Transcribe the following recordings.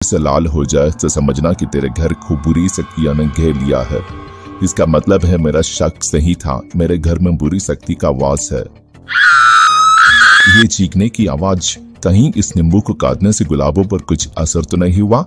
से लाल हो जाए तो समझना कि तेरे घर को बुरी शक्तियों ने घेर लिया है। इसका मतलब है मेरा शक सही था, मेरे घर में बुरी शक्ति का वास है। ये चीखने की आवाज, कहीं इस नींबू को काटने से गुलाबों पर कुछ असर तो नहीं हुआ?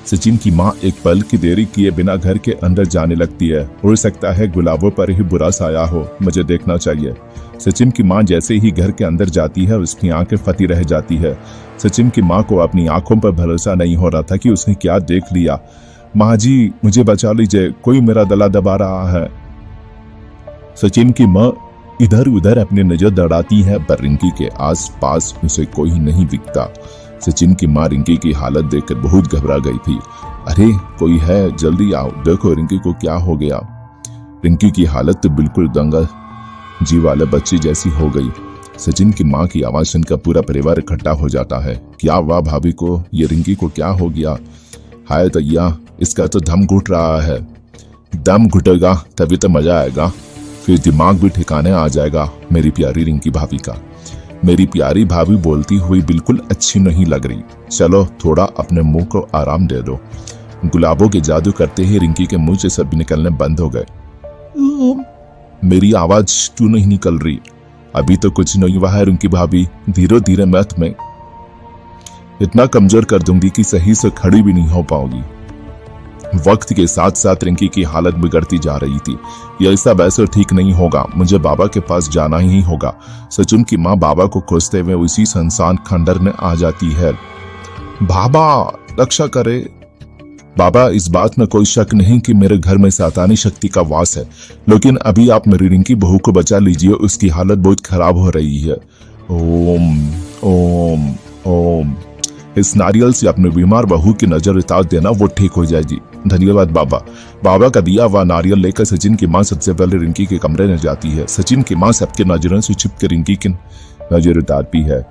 सचिन की माँ एक पल की देरी किए बिना घर के अंदर जाने लगती है। हो सकता है गुलाबों पर ही बुरा साया हो, मुझे देखना चाहिए। सचिन की माँ जैसे ही घर के अंदर जाती है उसकी आंखें फटी रह जाती है। सचिन की माँ को अपनी आंखों पर भरोसा नहीं हो रहा था कि उसने क्या देख लिया। माँ जी मुझे बचा लीजिए, कोई मेरा गला दबा रहा है। सचिन की माँ इधर उधर अपनी नजर दौड़ाती है पर रिंकी के आस पास उसे कोई नहीं दिखता। सचिन की माँ रिंकी की हालत देखकर बहुत घबरा गई थी। अरे कोई है, जल्दी आओ, देखो रिंकी को क्या हो गया। रिंकी की हालत तो बिल्कुल दंगा जी वाले बच्चे जैसी हो गई। सचिन की माँ की आवाज सुनकर पूरा परिवार इकट्ठा हो जाता है। क्या हुआ भाभी को, ये रिंकी को क्या हो गया? हाय तैया, इसका तो दम घुट रहा है। दम घुटेगा तभी तो मजा आएगा, फिर दिमाग भी ठिकाने आ जाएगा मेरी प्यारी रिंकी भाभी का। मेरी प्यारी भाभी बोलती हुई बिल्कुल अच्छी नहीं लग रही। चलो थोड़ा अपने मुंह को आराम दे दो। गुलाबों के जादू करते ही रिंकी के मुंह से सब निकलने बंद हो गए। मेरी आवाज क्यों नहीं निकल रही? अभी तो कुछ नहीं हुआ है रिंकी भाभी, धीरे धीरे मैं तुम्हें इतना कमजोर कर दूंगी कि सही से खड़ी भी नहीं हो पाओगी। वक्त के साथ साथ रिंकी की हालत बिगड़ती जा रही थी। यह सब ऐसे ठीक नहीं होगा, मुझे बाबा के पास जाना ही होगा। सचिन की माँ बाबा को खोजते हुए उसी संसान खंडर में आ जाती है। बाबा रक्षा करे। बाबा इस बात में कोई शक नहीं कि मेरे घर में शैतानी शक्ति का वास है, लेकिन अभी आप मेरी रिंकी बहू को बचा लीजिए, उसकी हालत बहुत खराब हो रही है। ओम ओम ओम। इस नारियल से अपने बीमार बहू की नजर उतार देना, वो ठीक हो जाएगी। धन्यवाद बाबा। बाबा का दिया हुआ नारियल लेकर सचिन की माँ सबसे पहले रिंकी के कमरे में जाती है। सचिन की माँ सबके नजरों से छिप कर रिंकी की नजर उतारती है।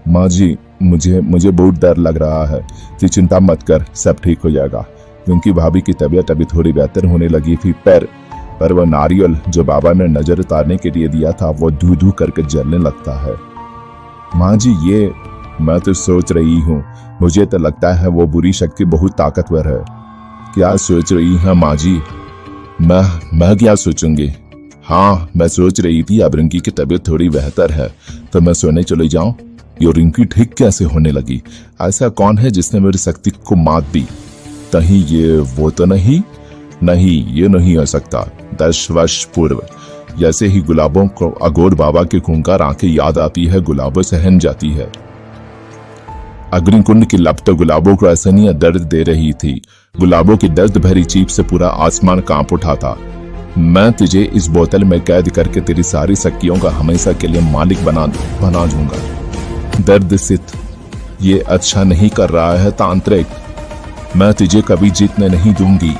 माँ जी मुझे बहुत डर लग रहा है। तू चिंता मत कर, सब ठीक हो जाएगा। रिंकी भाभी की तबीयत अभी थोड़ी बेहतर होने लगी थी, पर वह नारियल जो बाबा ने नजर उतारने के लिए दिया था वो धू धू करके जलने लगता है। माँ जी ये मैं तो सोच रही हूँ, मुझे तो लगता है वो बुरी शक्ति बहुत ताकतवर है। क्या सोच रही है माँ जी? मैं क्या सोचूंगी? हाँ मैं सोच रही थी अब रिंकी की तबीयत थोड़ी बेहतर है तो मैं सोने चले जाऊं। ये रिंकी ठीक कैसे होने लगी? ऐसा कौन है जिसने मेरी शक्ति को मात दी? कहीं ये वो तो नहीं ये नहीं हो सकता। 10 वर्ष पूर्व जैसे ही गुलाबों को अघोर बाबा के खूंखार आंखें याद आती है, गुलाबों सहम जाती है। अग्निकुंड की लपट गुलाबों को असहनीय दर्द दे रही थी। गुलाबों की दर्द भरी चीख से पूरा आसमान कांप उठा था। मैं तुझे इस बोतल में कैद करके तेरी सारी शक्तियों का हमेशा के लिए मालिक बना दूंगा। दर्द सित, ये अच्छा नहीं कर रहा है तांत्रिक। मैं तुझे कभी जीतने नहीं दूंगी।